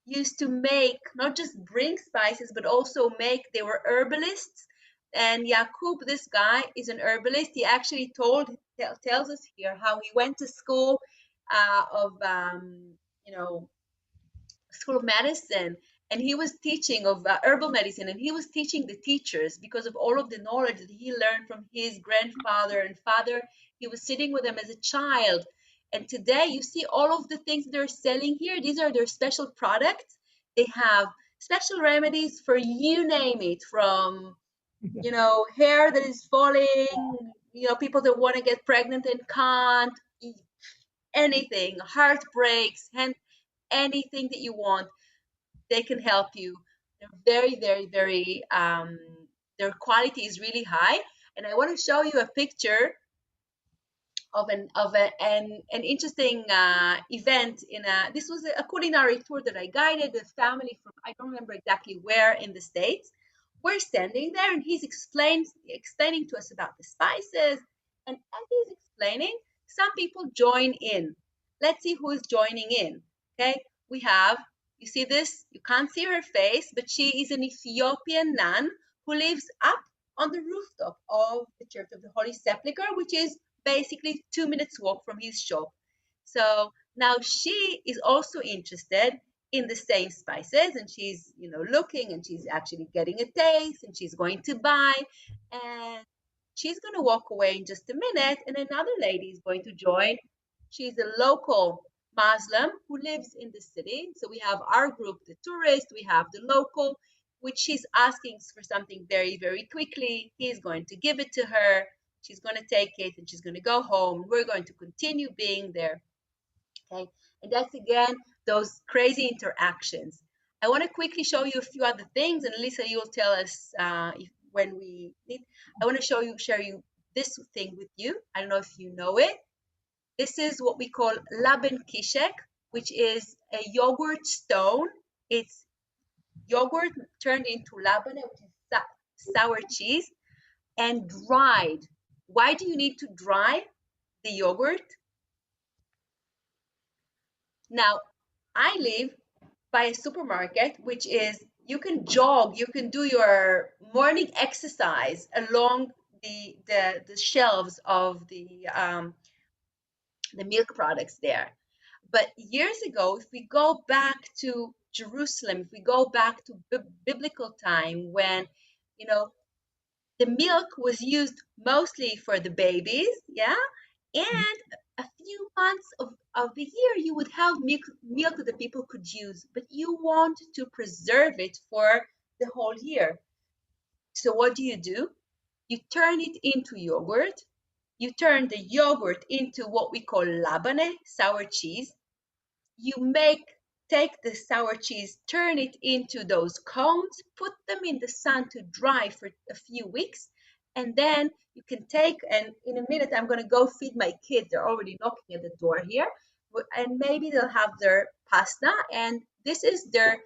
used to make, not just bring spices, but also make, they were herbalists. And Yakub, this guy, is an herbalist. He actually tells us here how he went to school you know, School of Medicine, and he was teaching of herbal medicine, and he was teaching the teachers because of all of the knowledge that he learned from his grandfather and father. He was sitting with them as a child. And today you see all of the things they're selling here. These are their special products. They have special remedies for you name it, from, you know, hair that is falling, you know, people that want to get pregnant and can't, anything, heartbreaks, and anything that you want, they can help you. They're very, very, very, their quality is really high. And I want to show you a picture of an interesting event this was a culinary tour that I guided a family from, I don't remember exactly where in the States. We're standing there, and he's explaining to us about the spices. And as he's explaining, some people join in. Let's see who is joining in. Okay, we have, you see this? You can't see her face, but she is an Ethiopian nun who lives up on the rooftop of the Church of the Holy Sepulchre, which is basically 2 minutes walk from his shop. So now she is also interested in the same spices, and she's, you know, looking, and she's actually getting a taste, and she's going to buy, and she's going to walk away in just a minute, and another lady is going to join. She's a local Muslim who lives in the city. So we have our group, the tourist, we have the local, which she's asking for something very, very quickly. He's going to give it to her. She's going to take it, and she's going to go home. We're going to continue being there. Okay, and that's again those crazy interactions. I want to quickly show you a few other things, and Lisa, you will tell us when we need. I want to share you this thing with you. I don't know if you know it. This is what we call laben kishek, which is a yogurt stone. It's yogurt turned into labane, which is sour cheese, and dried. Why do you need to dry the yogurt? Now, I live by a supermarket, which is, you can jog, you can do your morning exercise along the shelves of the milk products there. But years ago, if we go back to Jerusalem, if we go back to biblical time, when, you know, the milk was used mostly for the babies, yeah, and a few months of the year you would have milk that the people could use, but you want to preserve it for the whole year. So what do? You turn it into yogurt. You turn the yogurt into what we call labane, sour cheese. You take the sour cheese, turn it into those cones, put them in the sun to dry for a few weeks, and then you can take, and in a minute I'm going to go feed my kids. They're already knocking at the door here, and maybe they'll have their pasta, and this is their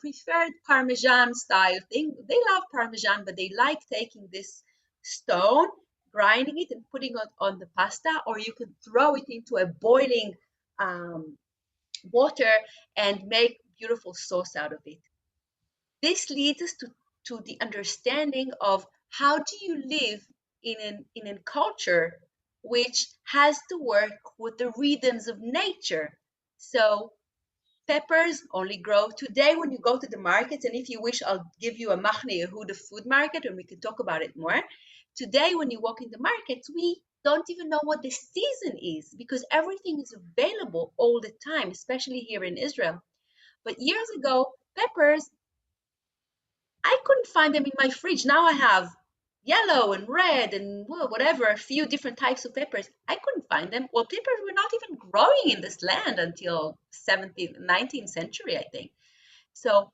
preferred Parmesan style thing. They love Parmesan, but they like taking this stone, grinding it, and putting it on the pasta, or you could throw it into a boiling water and make beautiful sauce out of it. This leads us to the understanding of how do you live in a culture which has to work with the rhythms of nature. So peppers only grow today when you go to the markets, and if you wish, I'll give you a Machne Yehuda food market and we can talk about it more. Today, when you walk in the markets, we don't even know what the season is because everything is available all the time, especially here in Israel. But years ago, peppers, I couldn't find them in my fridge. Now I have yellow and red and whatever, a few different types of peppers. I couldn't find them. Well, peppers were not even growing in this land until 17th, 19th century, I think. So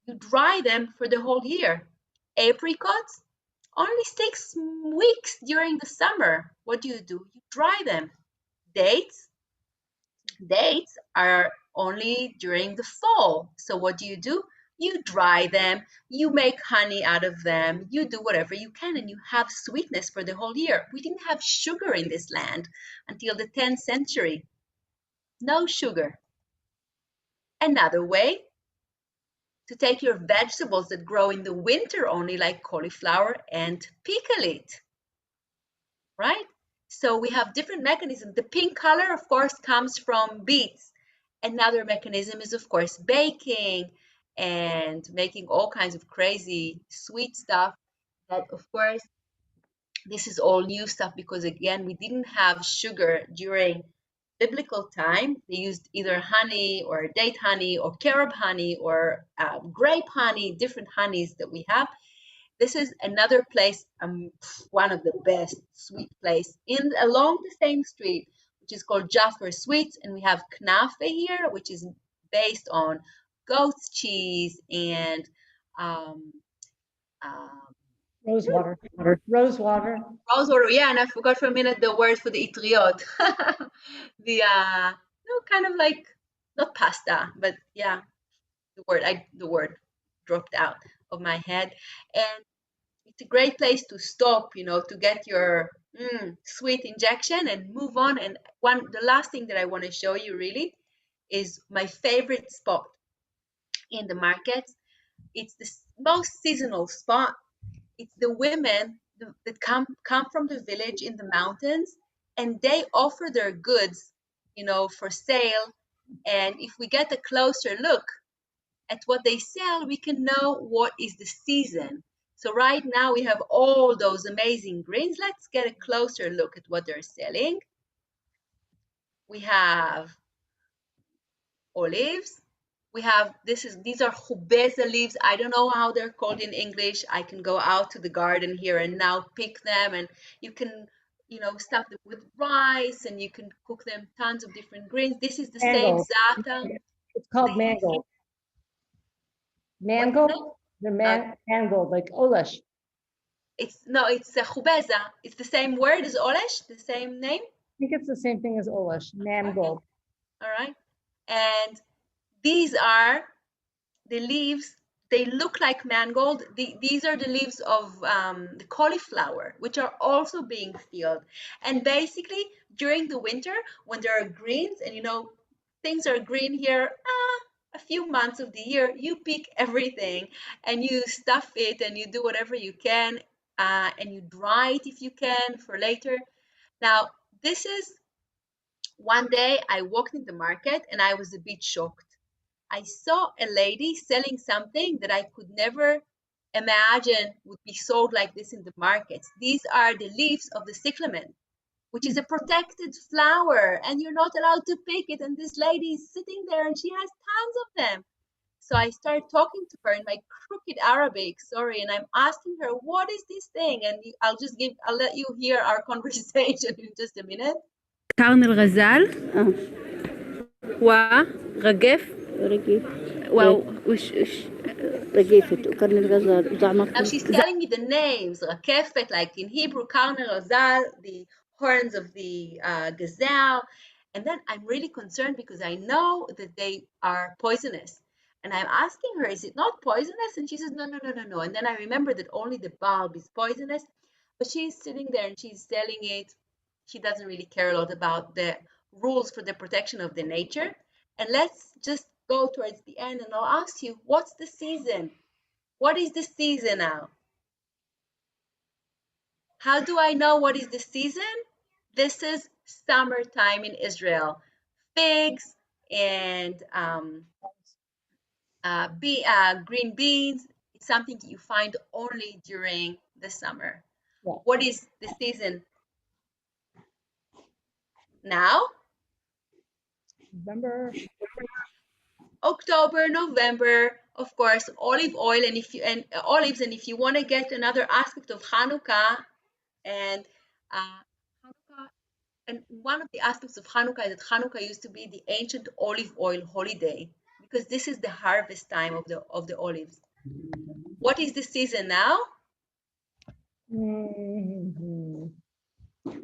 you dry them for the whole year. Apricots, only 6 weeks during the summer. What do? You dry them. Dates are only during the fall. So what do? You dry them, you make honey out of them, you do whatever you can, and you have sweetness for the whole year. We didn't have sugar in this land until the 10th century. No sugar. Another way to take your vegetables that grow in the winter only, like cauliflower, and pickle it, right? So we have different mechanisms. The pink color, of course, comes from beets. Another mechanism is, of course, baking and making all kinds of crazy sweet stuff. But of course, this is all new stuff because, again, we didn't have sugar during biblical time. They used either honey or date honey or carob honey or grape honey, different honeys that we have. This is another place, one of the best sweet place along the same street, which is called Jaffa Sweets, and we have knafe here, which is based on goat's cheese and Rose water. rose water. Yeah, and I forgot for a minute the word for the itriot. The kind of like not pasta, but yeah, the word dropped out of my head. And it's a great place to stop, to get your sweet injection and move on. And the last thing that I want to show you really is my favorite spot in the market. It's the most seasonal spot. It's the women that come from the village in the mountains, and they offer their goods, for sale. And if we get a closer look at what they sell, we can know what is the season. So right now we have all those amazing greens. Let's get a closer look at what they're selling. We have olives. These are chubeza leaves. I don't know how they're called in English. I can go out to the garden here and now pick them, and you can, stuff them with rice, and you can cook them tons of different greens. This is the same za'atar. It's called mangold. Mangold? Mangold, like olesh. It's a chubeza. It's the same word as olesh, the same name. I think it's the same thing as olesh, mangold. Okay. All right. And these are the leaves. They look like mangold. These are the leaves of the cauliflower, which are also being peeled. And basically, during the winter, when there are greens, and things are green here, a few months of the year, you pick everything and you stuff it and you do whatever you can, and you dry it if you can for later. Now, this is one day I walked in the market and I was a bit shocked. I saw a lady selling something that I could never imagine would be sold like this in the markets. These are the leaves of the cyclamen, which is a protected flower, and you're not allowed to pick it. And this lady is sitting there and she has tons of them. So I started talking to her in my crooked Arabic, and I'm asking her, what is this thing? And I'll let you hear our conversation in just a minute. قرن الغزال ورقف رقيفة قرن الغزال. Now she's telling me the names, rakefet, like in Hebrew, karne razal, the horns of the gazelle. And then I'm really concerned because I know that they are poisonous. And I'm asking her, is it not poisonous? And she says, no. And then I remember that only the bulb is poisonous. But she's sitting there and she's selling it. She doesn't really care a lot about the rules for the protection of the nature. And let's just go towards the end, and I'll ask you, what's the season? What is the season now? How do I know what is the season? This is summertime in Israel. Figs and green beans. It's something you find only during the summer. Yeah. What is the season now? November. October, November, of course, olive oil, and olives, and if you want to get another aspect of Hanukkah, and Hanukkah, and one of the aspects of Hanukkah is that Hanukkah used to be the ancient olive oil holiday, because this is the harvest time of the olives. What is the season now? Mhm.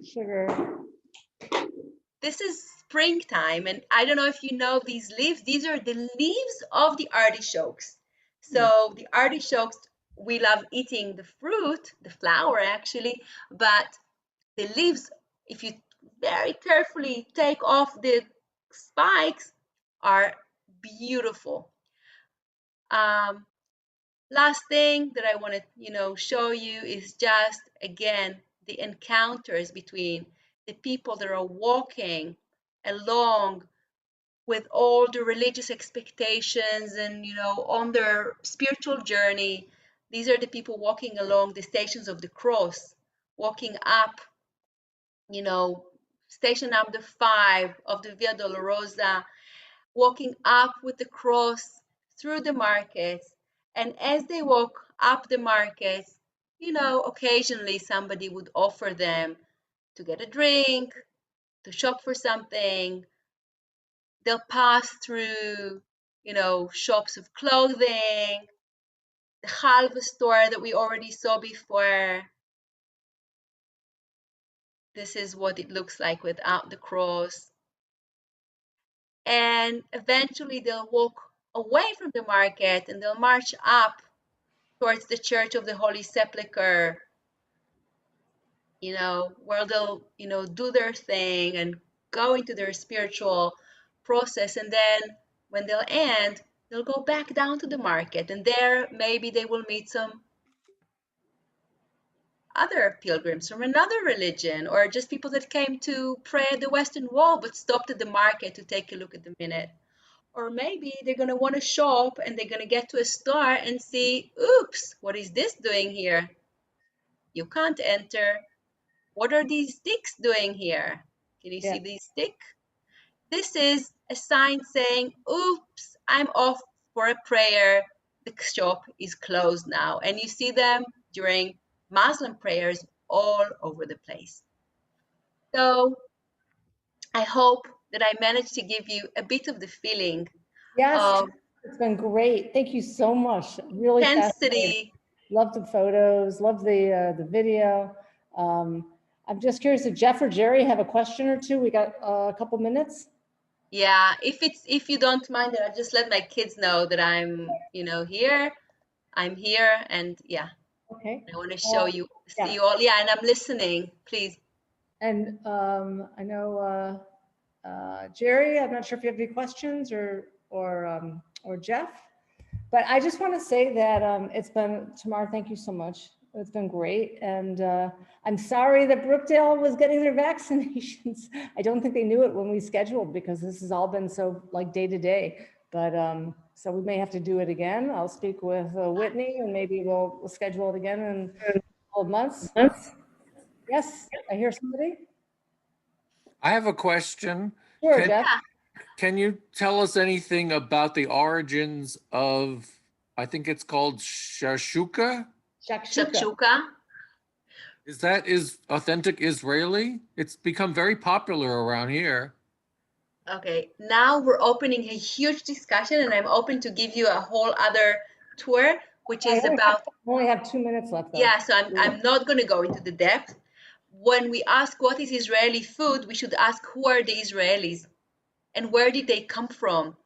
Sugar. This is springtime, and I don't know if you know these leaves. These are the leaves of the artichokes. So the artichokes, we love eating the fruit, the flower actually, but the leaves, if you very carefully take off the spikes, are beautiful. Last thing that I want to, show you is just, again, the encounters between the people that are walking along with all the religious expectations and, on their spiritual journey. These are the people walking along the stations of the cross, walking up, station number 5 of the Via Dolorosa, walking up with the cross through the markets. And as they walk up the markets, occasionally somebody would offer them to get a drink, to shop for something. They'll pass through, shops of clothing, the halva store that we already saw before. This is what it looks like without the cross. And eventually they'll walk away from the market and they'll march up towards the Church of the Holy Sepulchre, where they'll, do their thing and go into their spiritual process. And then when they'll end, they'll go back down to the market, and there maybe they will meet some other pilgrims from another religion, or just people that came to pray at the Western Wall but stopped at the market to take a look at the minute. Or maybe they're going to want to shop and they're going to get to a store and see, oops, what is this doing here? You can't enter. What are these sticks doing here? Can you see these sticks? This is a sign saying, oops, I'm off for a prayer. The shop is closed now. And you see them during Muslim prayers all over the place. So I hope that I managed to give you a bit of the feeling of It's been great. Thank you so much. Really fascinating. intensity. Love the photos, love the video. I'm just curious if Jeff or Jerry have a question or two. We got a couple minutes. Yeah, if you don't mind, I'll just let my kids know that I'm, here. I'm here, and yeah. Okay. I want to show you, see yeah. you all. Yeah, and I'm listening, please. And I know Jerry, I'm not sure if you have any questions or Jeff, but I just want to say that it's been, Tamar, thank you so much. It's been great. And I'm sorry that Brookdale was getting their vaccinations. I don't think they knew it when we scheduled, because this has all been so like day to day. But so we may have to do it again. I'll speak with Whitney, and maybe we'll schedule it again in a couple of months. Yes, I hear somebody. I have a question. Sure, Jeff. Can you tell us anything about the origins of, I think it's called shakshuka? Shakshuka. Is authentic Israeli? It's become very popular around here. Okay, now we're opening a huge discussion, and I'm open to give you a whole other tour, which is about. We only have 2 minutes left, though. Yeah, so I'm not going to go into the depth. When we ask what is Israeli food, we should ask who are the Israelis and where did they come from.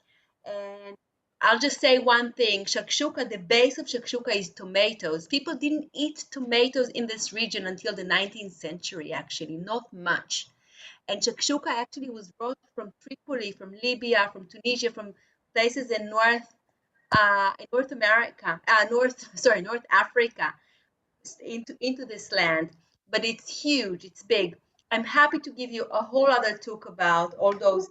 And I'll just say one thing, shakshuka, the base of shakshuka is tomatoes. People didn't eat tomatoes in this region until the 19th century, actually, not much. And shakshuka actually was brought from Tripoli, from Libya, from Tunisia, from places in North America, North Africa, into this land. But it's huge, it's big. I'm happy to give you a whole other talk about all those.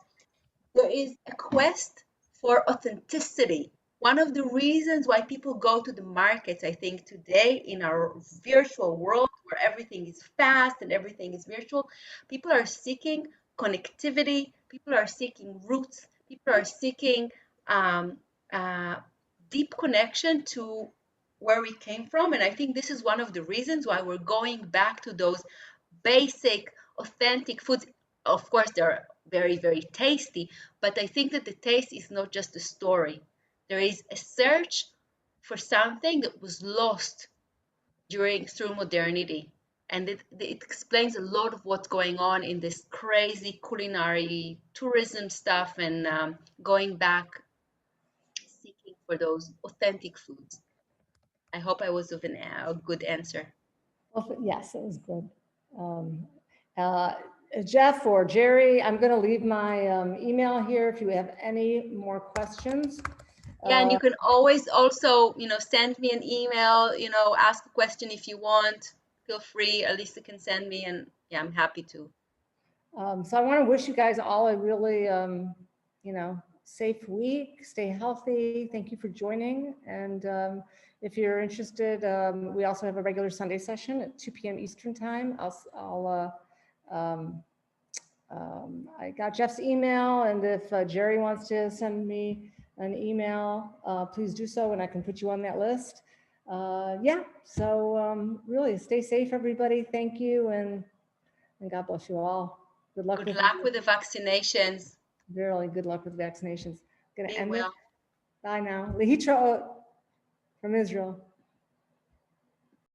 There is a quest for authenticity. One of the reasons why people go to the markets, I think, today in our virtual world where everything is fast and everything is virtual, people are seeking connectivity, people are seeking roots, people are seeking deep connection to where we came from. And I think this is one of the reasons why we're going back to those basic, authentic foods. Of course, they're very, very tasty, but I think that the taste is not just a story. There is a search for something that was lost through modernity. And it explains a lot of what's going on in this crazy culinary tourism stuff and going back, seeking for those authentic foods. I hope I was of a good answer. Well, yes, it was good. Jeff or Jerry, I'm going to leave my email here if you have any more questions. Yeah, and you can always also, send me an email, ask a question if you want. Feel free. Alisa can send me, and yeah, I'm happy to. So I want to wish you guys all a really, safe week. Stay healthy. Thank you for joining. And if you're interested, we also have a regular Sunday session at 2 p.m. Eastern time. I got Jeff's email, and if Jerry wants to send me an email, please do so, and I can put you on that list. So really stay safe, everybody. Thank you, and God bless you all. Good luck. Good luck with the vaccinations. Really good luck with vaccinations. Gonna Be end it. well. Bye now. Lehitra from Israel.